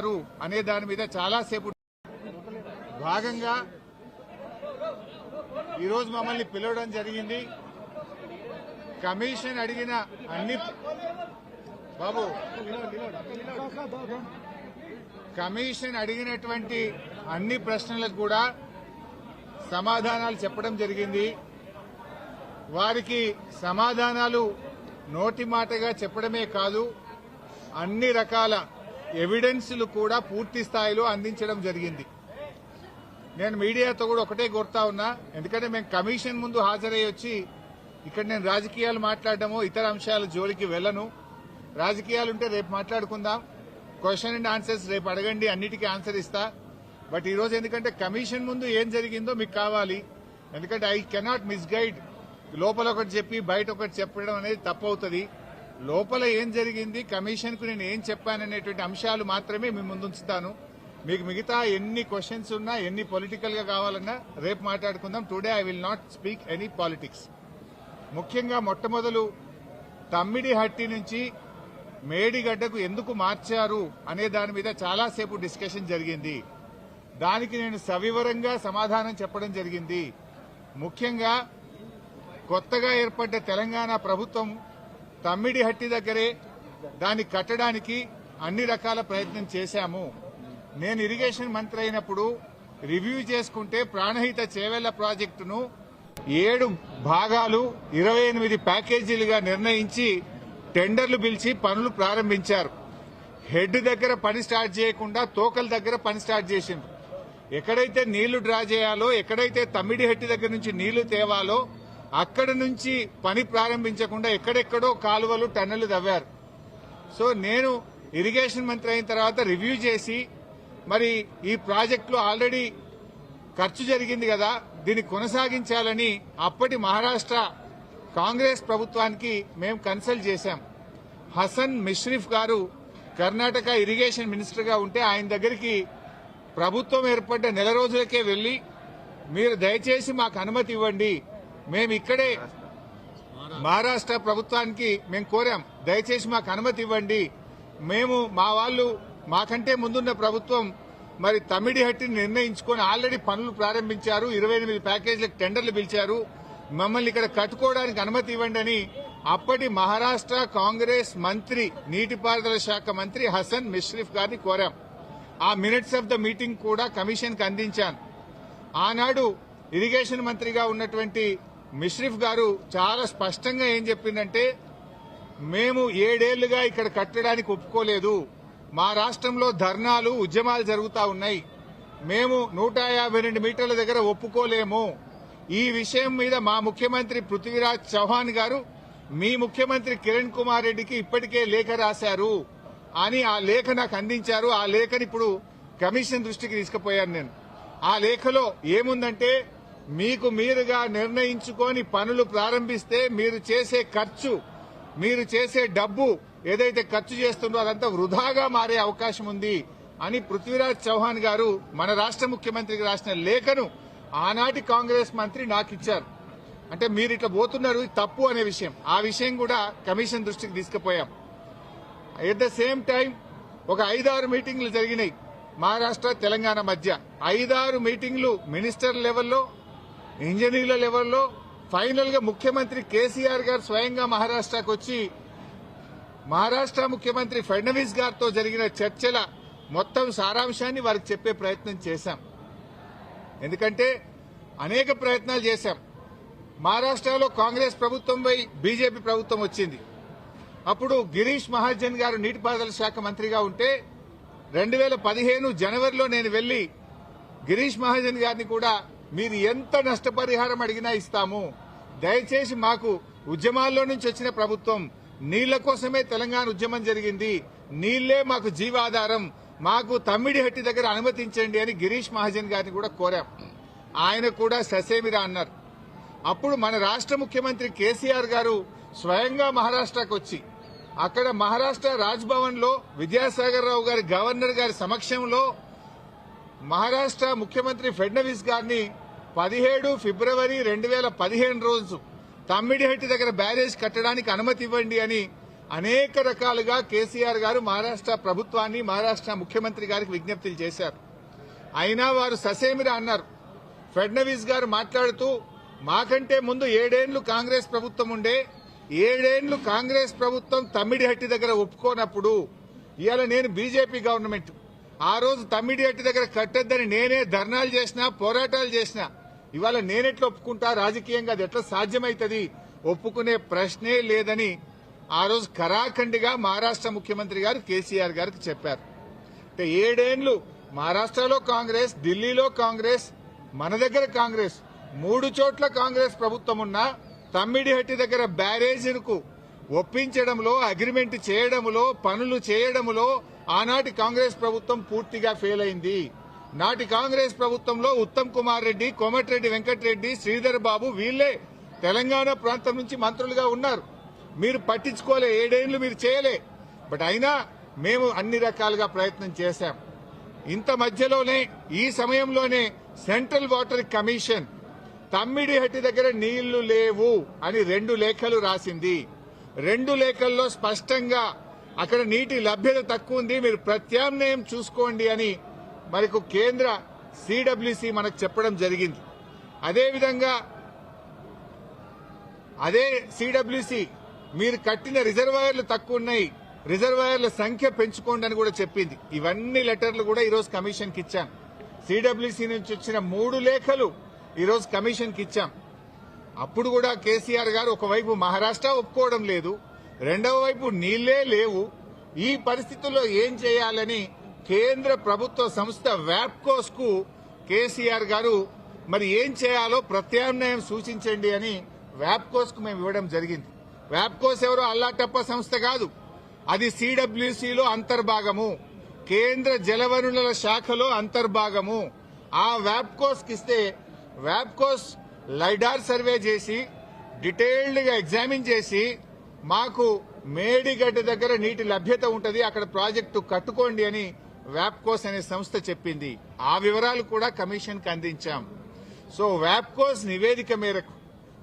మార్చారు అనే దాని మీద చాలాసేపు భాగంగా ఈరోజు మమ్మల్ని పిలవడం జరిగింది. కమిషన్ అడిగిన అన్ని కమిషన్ అడిగినటువంటి అన్ని ప్రశ్నలకు కూడా సమాధానాలు చెప్పడం జరిగింది. వారికి సమాధానాలు నోటి మాటగా చెప్పడమే కాదు, అన్ని రకాల ఎవిడెన్స్లు కూడా పూర్తి స్థాయిలో అందించడం జరిగింది. నేను మీడియాతో కూడా ఒకటే కోరుతా ఉన్నా, ఎందుకంటే మేము కమిషన్ ముందు హాజరై వచ్చి ఇక్కడ నేను రాజకీయాలు మాట్లాడడమో ఇతర అంశాల జోలికి వెళ్ళను. రాజకీయాలుంటే రేపు మాట్లాడుకుందాం, క్వశ్చన్ అండ్ ఆన్సర్స్ రేపు అడగండి, అన్నిటికీ ఆన్సర్ ఇస్తా. బట్ ఈరోజు ఎందుకంటే కమిషన్ ముందు ఏం జరిగిందో మీకు కావాలి, ఎందుకంటే ఐ కెనాట్ మిస్గైడ్. లోపల ఒకటి చెప్పి బయట ఒకటి చెప్పడం అనేది తప్పవుతుంది. లోపల ఏం జరిగింది, కమిషన్కు నేను ఏం చెప్పాననేటువంటి అంశాలు మాత్రమే మీ ముందుంచుతాను. మీకు మిగతా ఎన్ని క్వశ్చన్స్ ఉన్నా, ఎన్ని పొలిటికల్ గా కావాలన్నా రేపు మాట్లాడుకుందాం. Today I will not speak any politics. ముఖ్యంగా మొట్టమొదలు తమ్మిడిహట్టి నుంచి మేడిగడ్డకు ఎందుకు మార్చారు అనే దాని మీద చాలాసేపు డిస్కషన్ జరిగింది. దానికి నేను సవివరంగా సమాధానం చెప్పడం జరిగింది. ముఖ్యంగా కొత్తగా ఏర్పడ్డ తెలంగాణ ప్రభుత్వం తమ్మిడిహట్టి దగ్గరే దాన్ని కట్టడానికి అన్ని రకాల ప్రయత్నం చేశాము. నేను ఇరిగేషన్ మంత్రి అయినప్పుడు రివ్యూ చేసుకుంటే ప్రాణహిత చేవెళ్ల ప్రాజెక్టును 7 భాగాలు 28 ప్యాకేజీలుగా నిర్ణయించి టెండర్లు పిలిచి పనులు ప్రారంభించారు. హెడ్ దగ్గర పని స్టార్ట్ చేయకుండా తోకల దగ్గర పని స్టార్ట్ చేసింది. ఎక్కడైతే నీళ్లు డ్రా చేయాలో, ఎక్కడైతే తమ్మిడిహట్టి దగ్గర నుంచి నీళ్లు తేవాలో అక్కడి నుంచి పని ప్రారంభించకుండా ఎక్కడెక్కడో కాలువలు టన్నెలు తవ్వారు. సో నేను ఇరిగేషన్ మంత్రి అయిన తర్వాత రివ్యూ చేసి, మరి ఈ ప్రాజెక్టులో ఆల్రెడీ ఖర్చు జరిగింది కదా, దీన్ని కొనసాగించాలని అప్పటి మహారాష్ట్ర కాంగ్రెస్ ప్రభుత్వానికి మేము కన్సల్ట్ చేశాం. హసన్ మిష్రిఫ్ గారు కర్ణాటక ఇరిగేషన్ మినిస్టర్ గా ఉంటే ఆయన దగ్గరికి ప్రభుత్వం ఏర్పడ్డ నెల రోజులకే వెళ్లి, మీరు దయచేసి మాకు అనుమతి ఇవ్వండి, మేము ఇక్కడే మహారాష్ట్ర ప్రభుత్వానికి మేము కోరాం, దయచేసి మాకు అనుమతి ఇవ్వండి, మేము మా వాళ్ళు మాకంటే ముందున్న ప్రభుత్వం మరి తమ్మిడిహట్టిని నిర్ణయించుకొని ఆల్రెడీ పనులు ప్రారంభించారు, 28 ప్యాకేజీలకు టెండర్లు పిలిచారు, మమ్మల్ని ఇక్కడ కట్టుకోవడానికి అనుమతి ఇవ్వండి అని అప్పటి మహారాష్ట్ర కాంగ్రెస్ మంత్రి, నీటిపారుదల శాఖ మంత్రి హసన్ మిష్రిఫ్ గారిని కోరాం. ఆ మినిట్స్ ఆఫ్ ద మీటింగ్ కూడా కమిషన్ కి అందించాను. ఆనాడు ఇరిగేషన్ మంత్రిగా ఉన్నటువంటి మిష్రిఫ్ గారు చాలా స్పష్టంగా ఏం చెప్పిందంటే, మేము 7 ఏళ్లుగా ఇక్కడ కట్టడానికి ఒప్పుకోలేదు, మా రాష్ట్రంలో ధర్నాలు ఉద్యమాలు జరుగుతా ఉన్నాయి, మేము 152 మీటర్ల దగ్గర ఒప్పుకోలేము. ఈ విషయం మీద మా ముఖ్యమంత్రి పృథ్వీరాజ్ చౌహాన్ గారు మీ ముఖ్యమంత్రి కిరణ్ కుమార్ రెడ్డికి ఇప్పటికే లేఖ రాశారు అని ఆ లేఖ నాకు అందించారు. ఆ లేఖని ఇప్పుడు కమిషన్ దృష్టికి తీసుకుపోయాను నేను. ఆ లేఖలో ఏముందంటే, మీకు మీరుగా నిర్ణయించుకొని పనులు ప్రారంభిస్తే మీరు చేసే ఖర్చు, మీరు చేసే డబ్బు ఏదైతే ఖర్చు చేస్తుందో అదంతా వృధాగా మారే అవకాశం ఉంది అని పృథ్వీరాజ్ చౌహాన్ గారు మన రాష్ట్ర ముఖ్యమంత్రికి రాసిన లేఖను ఆనాటి కాంగ్రెస్ మంత్రి నాకు ఇచ్చారు. అంటే మీరు ఇట్లా పోతున్నారు, తప్పు అనే విషయం, ఆ విషయం కూడా కమిషన్ దృష్టికి తీసుకుపోయాం. ఎట్ ద సేమ్ టైం ఒక 5-6 మీటింగ్లు జరిగినాయి మహారాష్ట్ర తెలంగాణ మధ్య. 5-6 మీటింగ్లు మినిస్టర్ లెవెల్లో, ఇంజనీర్ల లెవెల్లో, ఫైనల్ గా ముఖ్యమంత్రి కేసీఆర్ గారు స్వయంగా మహారాష్ట్రకు వచ్చి మహారాష్ట్ర ముఖ్యమంత్రి ఫడ్నవీస్ గారితో జరిగిన చర్చల మొత్తం సారాంశాన్ని వారికి చెప్పే ప్రయత్నం చేశాం. ఎందుకంటే అనేక ప్రయత్నాలు చేశాం. మహారాష్ట్రలో కాంగ్రెస్ ప్రభుత్వంపై బీజేపీ ప్రభుత్వం వచ్చింది. అప్పుడు గిరీష్ మహాజన్ గారు నీటిపారుదల శాఖ మంత్రిగా ఉంటే 2015 జనవరిలో నేను వెళ్లి గిరీష్ మహాజన్ గారిని కూడా, మీరు ఎంత నష్టపరిహారం అడిగినా ఇస్తాము, దయచేసి మాకు ఉద్యమాల్లో నుంచి వచ్చిన ప్రభుత్వం, నీళ్ల కోసమే తెలంగాణ ఉద్యమం జరిగింది, నీళ్లే మాకు జీవాధారం, మాకు తమ్మిడిహట్టి దగ్గర అనుమతించండి అని గిరీష్ మహాజన్ గారిని కూడా కోరాం. ఆయన కూడా ససేమిరా అన్నారు. అప్పుడు మన రాష్ట్ర ముఖ్యమంత్రి కేసీఆర్ గారు స్వయంగా మహారాష్ట్రకు వచ్చి అక్కడ మహారాష్ట్ర రాజ్భవన్ లో విద్యాసాగర్ రావు గారి గవర్నర్ గారి సమక్షంలో మహారాష్ట్ర ముఖ్యమంత్రి ఫడ్నవీస్ గారిని 17 ఫిబ్రవరి 2015 రోజు తమ్మిడిహట్టి దగ్గర బ్యారేజ్ కట్టడానికి అనుమతి ఇవ్వండి అని అనేక రకాలుగా కేసీఆర్ గారు మహారాష్ట్ర ప్రభుత్వాన్ని మహారాష్ట్ర ముఖ్యమంత్రి గారికి విజ్ఞప్తులు చేశారు. అయినా వారు ససేమిరా అన్నారు. ఫడ్నవీస్ గారు మాట్లాడుతూ మాకంటే ముందు 7 ఏళ్లు కాంగ్రెస్ ప్రభుత్వం ఉండే, 7 ఏళ్లు కాంగ్రెస్ ప్రభుత్వం తమ్మిడిహట్టి దగ్గర ఒప్పుకోనప్పుడు ఇవాళ నేను బీజేపీ గవర్నమెంట్ ఆ రోజు తమ్మిడిహట్టి దగ్గర కట్టొద్దని నేనే ధర్నాలు చేసినా పోరాటాలు చేసినా ఇవాళ నేనెట్లా ఒప్పుకుంటా, రాజకీయంగా అది ఎట్లా సాధ్యమైతుంది, ఒప్పుకునే ప్రశ్నే లేదని ఆ రోజు కరాఖండిగా మహారాష్ట్ర ముఖ్యమంత్రి గారు కేసీఆర్ గారికి చెప్పారు. అంటే 7 ఏళ్లు మహారాష్ట్రలో కాంగ్రెస్, ఢిల్లీలో కాంగ్రెస్, మన దగ్గర కాంగ్రెస్, 3 చోట్ల కాంగ్రెస్ ప్రభుత్వం ఉన్నా తమ్మిడిహట్టి దగ్గర బ్యారేజీలకు ఒప్పించడంలో, అగ్రిమెంట్ చేయడంలో, పనులు చేయడంలో ఆనాటి కాంగ్రెస్ ప్రభుత్వం పూర్తిగా ఫెయిల్ అయింది. నాటి కాంగ్రెస్ ప్రభుత్వంలో ఉత్తమ్ కుమార్ రెడ్డి, కోమటిరెడ్డి వెంకటరెడ్డి, శ్రీధర్ బాబు వీళ్లే తెలంగాణ ప్రాంతం నుంచి మంత్రులుగా ఉన్నారు. మీరు పట్టించుకోలే, 7 ఏళ్లు మీరు చేయలే. బట్ అయినా మేము అన్ని రకాలుగా ప్రయత్నం చేశాం. ఇంత మధ్యలోనే ఈ సమయంలోనే సెంట్రల్ వాటర్ కమిషన్ తమ్మిడిహట్టి దగ్గర నీళ్లు లేవు అని 2 లేఖలు రాసింది. 2 లేఖల్లో స్పష్టంగా అక్కడ నీటి లభ్యత తక్కువ ఉంది, మీరు ప్రత్యామ్నాయం చూసుకోండి అని మనకు కేంద్ర సిడబ్ల్యూసి మనకు చెప్పడం జరిగింది. అదేవిధంగా అదే సిడబ్ల్యూసి మీరు కట్టిన రిజర్వాయర్లు తక్కువ ఉన్నాయి, రిజర్వాయర్ల సంఖ్య పెంచుకోండి అని కూడా చెప్పింది. ఇవన్నీ లెటర్లు కూడా ఈరోజు కమిషన్ కి ఇచ్చాం. సిడబ్ల్యూసి నుంచి వచ్చిన 3 లేఖలు ఈరోజు కమిషన్ కి ఇచ్చాం. అప్పుడు కూడా కేసీఆర్ గారు ఒకవైపు మహారాష్ట్ర ఒప్పుకోవడం లేదు, రెండవ వైపు నీళ్లే లేవు. ఈ పరిస్థితుల్లో ఏం చేయాలని కేంద్ర ప్రభుత్వ సంస్థ వ్యాప్కోస్ కు కేసీఆర్ గారు మరి ఏం చేయాలో ప్రత్యామ్నాయం సూచించండి అని వ్యాప్కోస్ కు మేము ఇవ్వడం జరిగింది. వ్యాప్కోస్ ఎవరో అల్లాటప్ప సంస్థ కాదు, అది సిడబ్ల్యూసీలో అంతర్భాగము, కేంద్ర జలవనరుల శాఖలో అంతర్భాగము. ఆ వ్యాప్కోస్ కి ఇస్తే వ్యాప్కోస్ లైడార్ సర్వే చేసి డీటెయిల్డ్ గా ఎగ్జామిన్ చేసి మాకు మేడిగడ్డ దగ్గర నీటి లభ్యత ఉంటుంది, అక్కడ ప్రాజెక్టు కట్టుకోండి అని వ్యాప్కోస్ అనే సంస్థ చెప్పింది. ఆ వివరాలు కూడా కమిషన్ కి అందించాం. సో వ్యాప్కోస్ నివేదిక మేరకు,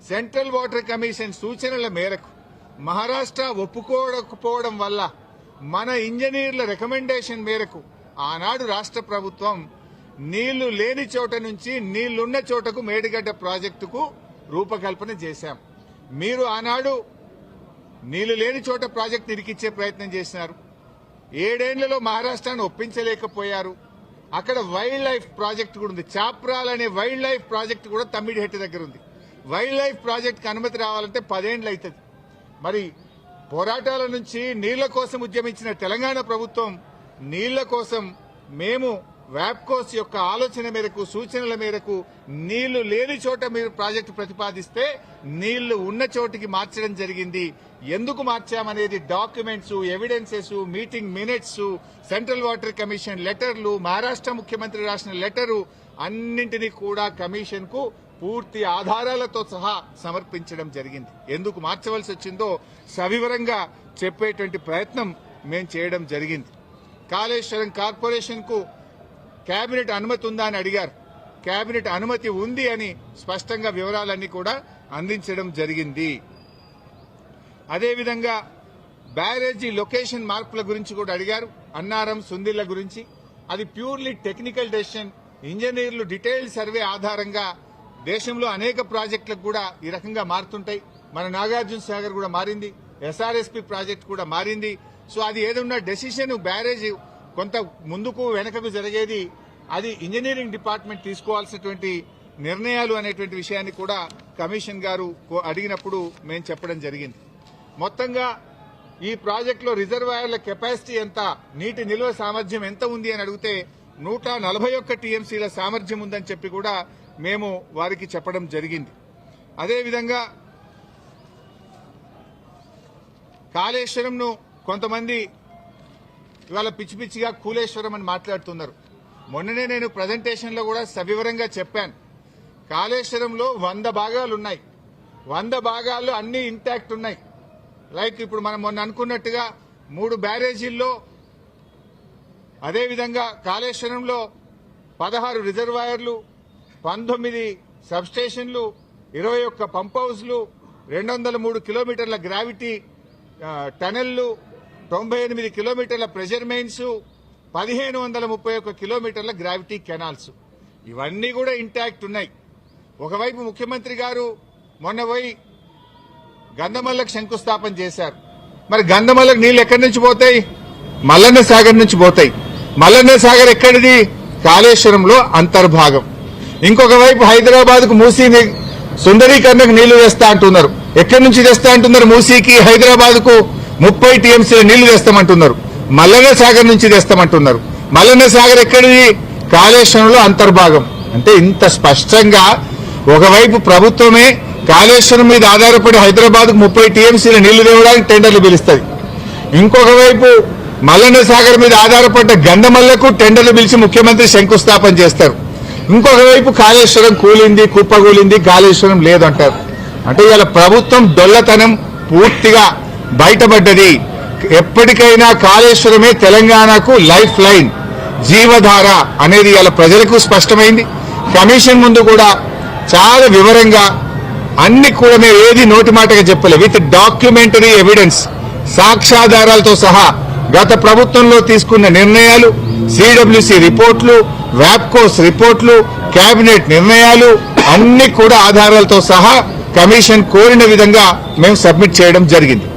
సెంట్రల్ వాటర్ కమిషన్ సూచనల మేరకు మహారాష్ట్ర ఒప్పుకోకపోవడం వల్ల మన ఇంజనీర్ల రికమెండేషన్ మేరకు ఆనాడు రాష్ట్ర ప్రభుత్వం నీళ్లు లేని చోట నుంచి నీళ్లున్న చోటకు మేడిగడ్డ ప్రాజెక్టుకు రూపకల్పన చేశాం. మీరు ఆనాడు నీళ్లు లేని చోట ప్రాజెక్టు ఇరికిచ్చే ప్రయత్నం చేసినారు. 7 ఏళ్లలో మహారాష్ట్రాన్ని ఒప్పించలేకపోయారు. అక్కడ వైల్డ్ లైఫ్ ప్రాజెక్టు కూడా ఉంది, చాప్రాల్ అనే వైల్డ్ లైఫ్ ప్రాజెక్టు కూడా తమ్మిడిహట్టి దగ్గర ఉంది. వైల్డ్ లైఫ్ ప్రాజెక్టుకు అనుమతి రావాలంటే 10 ఏళ్లు అవుతుంది. మరి పోరాటాల నుంచి నీళ్ల కోసం ఉద్యమించిన తెలంగాణ ప్రభుత్వం నీళ్ల కోసం మేము వ్యాప్కోస్ యొక్క ఆలోచన మేరకు, సూచనల మేరకు నీళ్లు లేని చోట మీరు ప్రాజెక్టు ప్రతిపాదిస్తే నీళ్లు ఉన్న చోటికి మార్చడం జరిగింది. ఎందుకు మార్చామనేది documents, evidences, meeting minutes, central water commission లెటర్లు, మహారాష్ట్ర ముఖ్యమంత్రి రాసిన లెటరు అన్నింటినీ కూడా కమిషన్ కు పూర్తి ఆధారాలతో సహా సమర్పించడం జరిగింది. ఎందుకు మార్చవలసి వచ్చిందో సవివరంగా చెప్పేటువంటి ప్రయత్నం మేము చేయడం జరిగింది. కాళేశ్వరం కార్పొరేషన్ కు కేబినెట్ అనుమతి ఉందా అని అడిగారు. కేబినెట్ అనుమతి ఉంది అని స్పష్టంగా వివరాలన్నీ కూడా అందించడం జరిగింది. అదేవిధంగా బ్యారేజీ లొకేషన్ మార్పుల గురించి కూడా అడిగారు. అన్నారం, సుందిళ్ల గురించి అది ప్యూర్లీ టెక్నికల్ డెసిషన్. ఇంజనీర్లు డీటెయిల్డ్ సర్వే ఆధారంగా దేశంలో అనేక ప్రాజెక్టులకు కూడా ఈ రకంగా మారుతుంటాయి. మన నాగార్జున సాగర్ కూడా మారింది, ఎస్ఆర్ఎస్పీ ప్రాజెక్టు కూడా మారింది. సో అది ఏదన్నా డెసిషన్ బ్యారేజ్ కొంత ముందుకు వెనకకు జరిగేది అది ఇంజనీరింగ్ డిపార్ట్మెంట్ తీసుకోవాల్సినటువంటి నిర్ణయాలు అనేటువంటి విషయాన్ని కూడా కమిషన్ గారు అడిగినప్పుడు మేము చెప్పడం జరిగింది. మొత్తంగా ఈ ప్రాజెక్టులో రిజర్వాయర్ల కెపాసిటీ ఎంత, నీటి నిల్వ సామర్థ్యం ఎంత ఉంది అని అడిగితే 141 టీఎంసీల సామర్థ్యం ఉందని చెప్పి కూడా మేము వారికి చెప్పడం జరిగింది. అదేవిధంగా కాళేశ్వరంను కొంతమంది ఇవాళ పిచ్చి పిచ్చిగా కూలేశ్వరం అని మాట్లాడుతున్నారు. మొన్ననే నేను ప్రజెంటేషన్లో కూడా సవివరంగా చెప్పాను. కాళేశ్వరంలో 100 భాగాలున్నాయి. 100 భాగాల్లో అన్ని ఇంటాక్ట్ ఉన్నాయి. లైక్ ఇప్పుడు మనం మొన్న అనుకున్నట్టుగా 3 బ్యారేజీల్లో, అదేవిధంగా కాళేశ్వరంలో 16 రిజర్వాయర్లు, 19 సబ్స్టేషన్లు, 21 పంప్ హౌస్లు, 203 కిలోమీటర్ల గ్రావిటీ, టనెళ్లు, 98 కిలోమీటర్ల ప్రెషర్ మెయిన్స్, 1531 కిలోమీటర్ల గ్రావిటీ కెనాల్స్, ఇవన్నీ కూడా ఇంటాక్ట్ ఉన్నాయి. ఒకవైపు ముఖ్యమంత్రి గారు మొన్న పోయి గంధమల్లకు శంకుస్థాపన చేశారు. మరి గంధమల్లకు నీళ్లు ఎక్కడి నుంచి పోతాయి? మల్లన్న సాగర్ నుంచి పోతాయి. మల్లన్న సాగర్ ఎక్కడిది? కాళేశ్వరంలో అంతర్భాగం. ఇంకొక వైపు హైదరాబాద్ కు మూసీ సుందరీకరణకు నీళ్లు తెస్తా అంటున్నారు. ఎక్కడి నుంచి తెస్తా అంటున్నారు? మూసీకి హైదరాబాద్ కు 30 టీఎంసీల నీళ్లు తెస్తామంటున్నారు. మల్లన్న సాగర్ నుంచి తెస్తామంటున్నారు. మల్లన్న సాగర్ ఎక్కడిది? కాళేశ్వరంలో అంతర్భాగం. అంటే ఇంత స్పష్టంగా ఒకవైపు ప్రభుత్వమే కాళేశ్వరం మీద ఆధారపడి హైదరాబాద్ కు 30 టీఎంసీల నీళ్లు తేవడానికి టెండర్లు పిలుస్తుంది. ఇంకొక వైపు మల్లన్న సాగర్ మీద ఆధారపడ్డ గంధమల్లకు టెండర్లు పిలిచి ముఖ్యమంత్రి శంకుస్థాపన చేస్తారు. ఇంకొక వైపు కాళేశ్వరం కూలింది, కుప్పగూలింది, కాళేశ్వరం లేదంటారు. అంటే ఇవాళ ప్రభుత్వం డొల్లతనం పూర్తిగా బయటపడ్డది. ఎప్పటికైనా కాళేశ్వరమే తెలంగాణకు లైఫ్ లైన్, జీవధార అనేది ఇవాళ ప్రజలకు స్పష్టమైంది. కమిషన్ ముందు కూడా చాలా వివరంగా అన్ని కూడా మేము ఏది నోటి మాటగా చెప్పలే, విత్ డాక్యుమెంటరీ ఎవిడెన్స్, సాక్ష్యాధారాలతో సహా గత ప్రభుత్వంలో తీసుకున్న నిర్ణయాలు, సిడబ్ల్యూసి రిపోర్ట్లు, వ్యాప్కోస్ రిపోర్ట్లు, కేబినెట్ నిర్ణయాలు అన్ని కూడా ఆధారాలతో సహా కమిషన్ కోరిన విధంగా మేము సబ్మిట్ చేయడం జరిగింది.